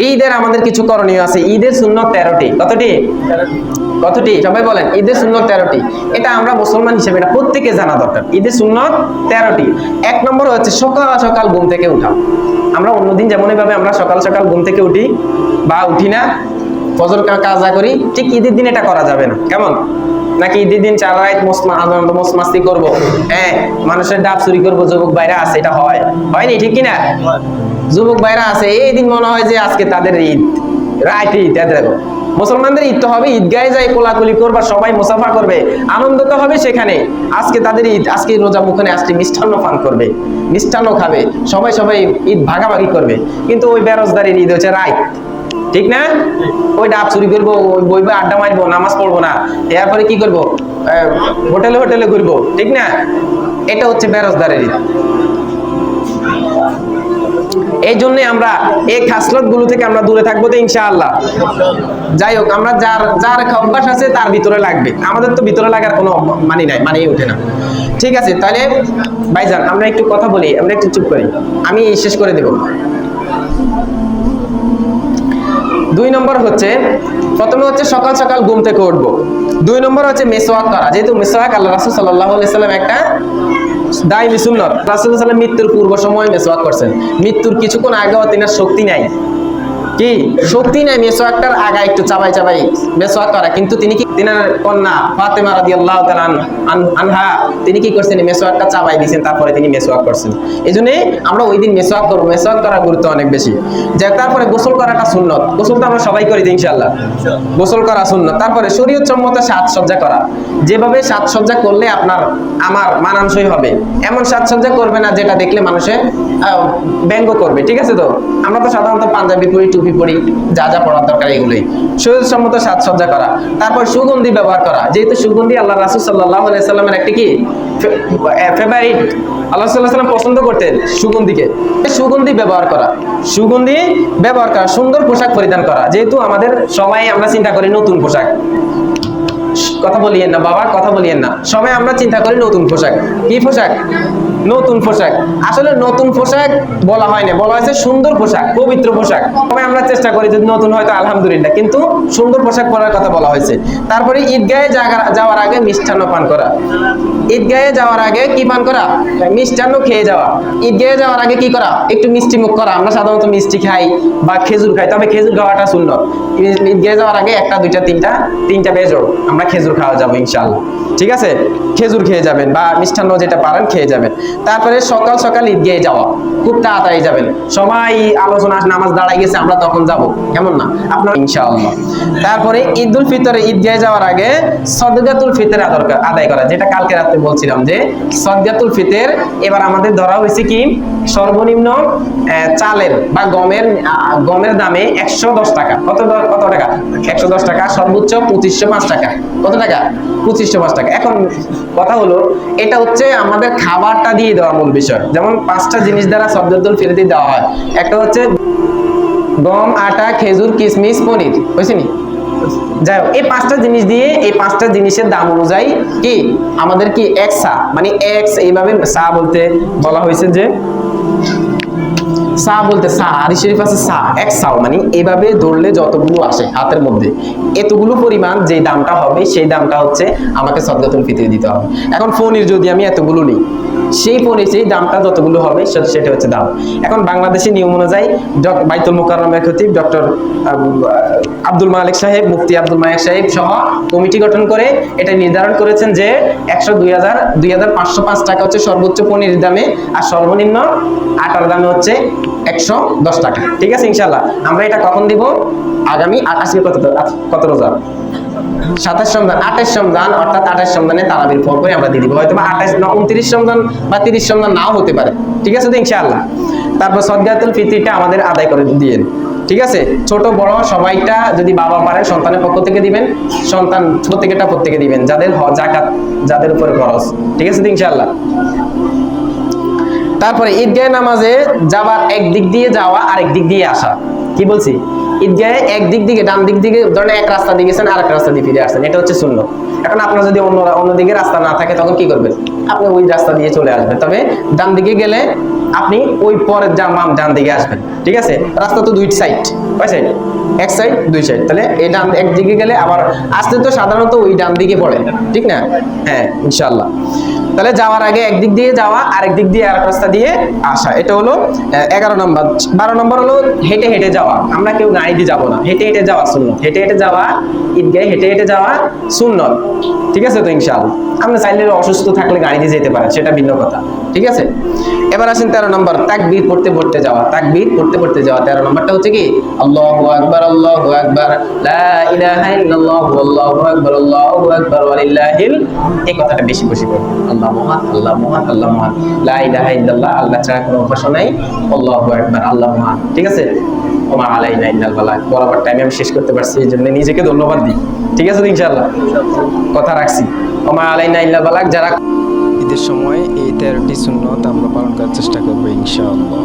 ঈদের আমাদের কিছু করণীয় আছে। ঈদের সুন্নত 13টি। কতটি সবাই বলেন? ঈদের সুন্নত 13টি। এটা আমরা মুসলমান হিসেবে এটা প্রত্যেকে জানা দরকার। ঈদের সুন্নত 13টি। এক নম্বর হচ্ছে সকাল সকাল ঘুম থেকে উঠা। আমরা অন্যদিন যেমন এইভাবে আমরা সকাল সকাল ঘুম থেকে উঠি বা উঠি না, ফজর কাজা করি, ঠিক ঈদের দিন এটা করা যাবে না। কেমন? নাকি ঈদের দিন 4 রাত আনন্দ মস্তি করবো, হ্যাঁ, মানুষের ডাব চুরি করবো, যুবক বাইরা আছে, এটা হয়নি, ঠিক কিনা? যুবক বাইরা আছে, এই দিন মনে হয় যে আজকে তাদের ঈদ, রাইট ঈদ। দেখো, মুসলমানদের ঈদ তো হবে, ঈদগাহে যাই কোলাকুলি করবা, সবাই মুসাফা করবে, আনন্দ তো হবে সেখানে। আজকে তাদের ঈদ, আজকে রোজা মুখনে আসছে, মিষ্টান্ন পান করবে, মিষ্টান্ন খাবে, সবাই ঈদ ভাগাভাগি করবে। কিন্তু ওই বেরোজগারের ঈদ হচ্ছে রাইট, ঠিক না? ওই ডাব চুরি করবো, ওই বইবে আড্ডা মারবো, নামাজ পড়বো না, এরপরে কি করবো, হোটেলে ঘুরবো, ঠিক না? এটা হচ্ছে বেরোজগারের ঈদ। এই জন্য আমরা এই খাসলত গুলো থেকে আমরা দূরে থাকবো তো ইনশাআল্লাহ। যাই হোক, আমরা যার অভ্যাস আছে তার ভিতরে লাগবে, আমাদের তো ভিতরে লাগার কোনো মানেই ওঠে না। ঠিক আছে, তাহলে ভাইজান আমরা একটু কথা বলি, আমরা একটু চুপ করি, আমি শেষ করে দেব। 2 নম্বর হচ্ছে, প্রথমে হচ্ছে সকাল সকাল ঘুম থেকে উঠবো। 2 নম্বর হচ্ছে মেসওয়াক করা। যেহেতু মেসওয়াক আল্লাহ রাসূল সাল্লাল্লাহু আলাইহি সাল্লাম একটা দায়ী সুন্নাত। রাসূল সাল্লাল্লাহু আলাইহি ওয়াসাল্লাম মৃত্যুর পূর্ব সময় মেসওয়াক করছেন। মৃত্যুর কিছুক্ষণ আগেও তিনার শক্তি নাই, কি শক্তি নাই মেসওয়াকটার আগা একটু চাবাই মেসওয়াক করা। কিন্তু তিনি কি, তিনার কন্যা ফাতেমা রাদিয়াল্লাহু তাআলা আনহা, তিনি কি করছেন, মেসওয়াকটা চাবাই দিয়েছেন, তারপরে তিনি মেসওয়াক করছেন। এইজন্য আমরা ওই দিন মেসওয়াক করব। মেসওয়াক করার গুরুত্ব অনেক বেশি। যে তারপরে গোসল করাটা সুন্নত। গোসল তো আমরা সবাই করি ইনশাআল্লাহ, গোসল করা সুন্নত। তারপরে শরীয়তসম্মত সাজসজ্জা করা। যেভাবে সাজসজ্জা করলে আমার মানানসই হবে, এমন সাজসজ্জা করবে না যেটা দেখলে মানুষে ব্যঙ্গ করবে। ঠিক আছে? তো আমরা তো সাধারণত পাঞ্জাবি পরি, টুপি পরি, যা যা পড়ার দরকার এগুলোই। শরীয়তসম্মত সাজসজ্জা করা। তারপর সুগন্ধি ব্যবহার করা। যেহেতু সুগন্ধি আল্লাহ রাসূল সাল্লাল্লাহু আলাইহি সাল্লামের একটা কি ফেভারিট, আল্লাহ সাল্লাল্লাহু আলাইহি সাল্লাম পছন্দ করতেন সুগন্ধিকে। সুগন্ধি ব্যবহার করা, সুন্দর পোশাক পরিধান করা। যেহেতু আমাদের সবাই আমরা চিন্তা করি নতুন পোশাক, কথা বলিয়েন না বাবা, কথা বলিয়েন না, সবাই আমরা চিন্তা করি নতুন পোশাক। কি পোশাক? নতুন পোশাক। আসলে নতুন পোশাক বলা হয় না, বলা হয়েছে সুন্দর পোশাক, পবিত্র পোশাক। সবাই আমরা চেষ্টা করি যদি নতুন হয় তো আলহামদুলিল্লাহ, কিন্তু সুন্দর পোশাক পরার কথা বলা হয়েছে। তারপরে ঈদগাহে যাওয়ার আগে মিষ্টান্ন পান করা। ঈদগাহে যাওয়ার আগে কি পান করা? মিষ্টান্ন খেয়ে যাওয়া। ঈদগাহে যাওয়ার আগে কি করা? একটু মিষ্টি মুখ করা। আমরা সাধারণত মিষ্টি খাই বা খেজুর খাই, তবে খেজুর খাওয়াটা সুন্নত। ঈদগাহে যাওয়ার আগে 1টা 2টা 3টা বেজোর আমরা খেজুর খাওয়া যাবো ইনশাআল্লাহ। ঠিক আছে? খেজুর খেয়ে যাবেন বা মিষ্টান্ন যেটা পারেন খেয়ে যাবেন। তারপরে সকাল সকাল ঈদগাহে যাওয়া, খুব তাড়াতাড়ি যাবেন। সবাই আলোচনা নামাজ দাঁড়াই গেছে, আমরা তখন যাব, কেমন না আপনার ইনশাআল্লাহ। তারপরে ঈদুল ফিতরে ঈদগাহে যাওয়ার আগে সদকাতুল ফিতর আদায় করা, যেটা কালকে রাতে বলছিলাম যে সদকাতুল ফিতর এবার আমাদের ধরা হয়েছে কি, সর্বনিম্ন চালের বা গমের দামে 110 টাকা। কত টাকা? 110 টাকা। সর্বোচ্চ 2505 টাকা। কত টাকা? 2505 টাকা। এখন কথা হলো, এটা হচ্ছে আমাদের খাবারটা দিয়ে দেওয়া মূল বিষয়। যেমন 5টা জিনিস দ্বারা সদকাতুল ফিতর দেওয়া হয়। একটা হচ্ছে গম, আটা, খেজুর, কিশমিশ, পনির। বুঝছেনি? যাই হোক, এই 5টা জিনিস দিয়ে, এই 5টা জিনিসের দাম অনুযায়ী কি আমাদের কি এক সা, মানে এক এইভাবে সা বলতে বলা হয়েছে যে সা বলতে সা, হাদিস শরীফ আছে সা, এক সাও, মানে এইভাবে ধরলে যতগুলো আসে হাতের মধ্যে, এতগুলো পরিমাণ যে দামটা হবে সেই দামটা হচ্ছে আমাকে সদকাতুল ফিতর দিতে হবে। এখন পনির যদি আমি এতগুলো নিই, সেই পনির সেই দামটা যতগুলো হবে সেটা হচ্ছে দাম। এখন বাংলাদেশের নিয়ম অনুযায়ী বাইতুল মুকাররমের খতিব ডক্টর আব্দুল মালিক সাহেব, মুফতি আব্দুল মালিক সাহেব সহ কমিটি গঠন করে এটা নির্ধারণ করেছেন যে 2505 টাকা হচ্ছে সর্বোচ্চ পনিরের দামে, আর সর্বনিম্ন আটার দামে হচ্ছে 110 টাকা। ঠিক আছে? ইনশাআল্লাহ আমরা এটা কখন দিব? আগামী আজকে কত রোজা? 27 রমজান, 28 রমজান, অর্থাৎ 28 রমজানে তারাবির পর করে আমরা দিয়ে দিব। হয়তো 29 রমজান বা 30 রমজান নাও হতে পারে। ঠিক আছে তো ইনশাআল্লাহ। তারপর সদকাতুল ফিতরটা আমাদের আদায় করে দিয়েন। ঠিক আছে? ছোট বড় সবাইটা যদি বাবা পারে সন্তানের পক্ষ থেকে দিবেন, সন্তান প্রত্যেকে দিবেন, যাদের যাকাত, যাদের উপরে খরচ। ঠিক আছে তো ইনশাআল্লাহ। তারপরে ঈদগাহে নামাজে যাবার একদিক দিয়ে যাওয়া, আরেক দিক দিয়ে আসা। কি বলছি? ঈদগাহে একদিক দিকে, ডান দিক দিকে ধরেন এক রাস্তা দিয়ে গেছেন, আরেক রাস্তা দিয়ে ফিরে আসছেন, এটা হচ্ছে সুন্নত। এখন আপনার যদি অন্য দিকে রাস্তা না থাকে তখন কি করবেন? আপনি ওই রাস্তা দিয়ে চলে আসবেন। তবে ডান দিকে গেলে আপনি ওই পরের ডান দিকে আসবেন, ঠিক আছে? রাস্তা তো দুই সাইড, কয় সাইড? এক সাইড দুই সাইড, তাহলে এই ডান একদিকে গেলে আবার আসতে তো সাধারণত ওই ডান দিকে পড়ে, ঠিক না? হ্যাঁ ইনশাআল্লাহ। তাহলে যাওয়ার আগে একদিক দিয়ে যাওয়া, আরেক দিক দিয়ে আরেক রাস্তা দিয়ে আসা, এটা হলো 11 নম্বর। 12 নম্বর হলো হেঁটে হেঁটে যাওয়া। আমরা কেউ গাড়ি দিয়ে যাবো না, হেঁটে হেঁটে যাওয়া সুন্নত। হেঁটে হেঁটে যাওয়া, ঈদগাহে হেঁটে হেঁটে যাওয়া সুন্নত, ঠিক আছে তো ইনশাআল্লাহ। আপনি চাইলে অসুস্থ থাকলে গাড়ি দিয়ে যেতে পারেন, সেটা ভিন্ন কথা, ঠিক আছে? এবার আসেন 13 নম্বর, তাকবীর পড়তে পড়তে যাওয়া। তাকবীর পড়তে পড়তে যাওয়া 13 নম্বরটা হচ্ছে কি? আল্লাহু আকবার, আল্লাহু আকবার, লা ইলাহা ইল্লাল্লাহু, আল্লাহু আকবার, আল্লাহু আকবার, ওয়ালিল্লাহিল। এই কথাটা বেশি বেশি করুন। আল্লাহ মহান, আল্লাহ মহান, আল্লাহ মহান, লা ইলাহা ইল্লাল্লাহ, আল্লাহ ছাড়া কোনো উপাস্য নাই, আল্লাহু আকবার, আল্লাহ মহান, ঠিক আছে? ওমা আলাইনা ইল্লাল বালাগ। বরাবর টাইমে আমি শেষ করতে পারছি, এই জন্য নিজেকে ধন্যবাদ দিই, ঠিক আছে তো ইনশাআল্লাহ? কথা রাখছি। ওমা আলাইনা ইল্লাল বালাগ। যারা ঈদের সময় এই 13টি সুন্নত আমরা পালন করার চেষ্টা করবো ইনশাআল্লাহ।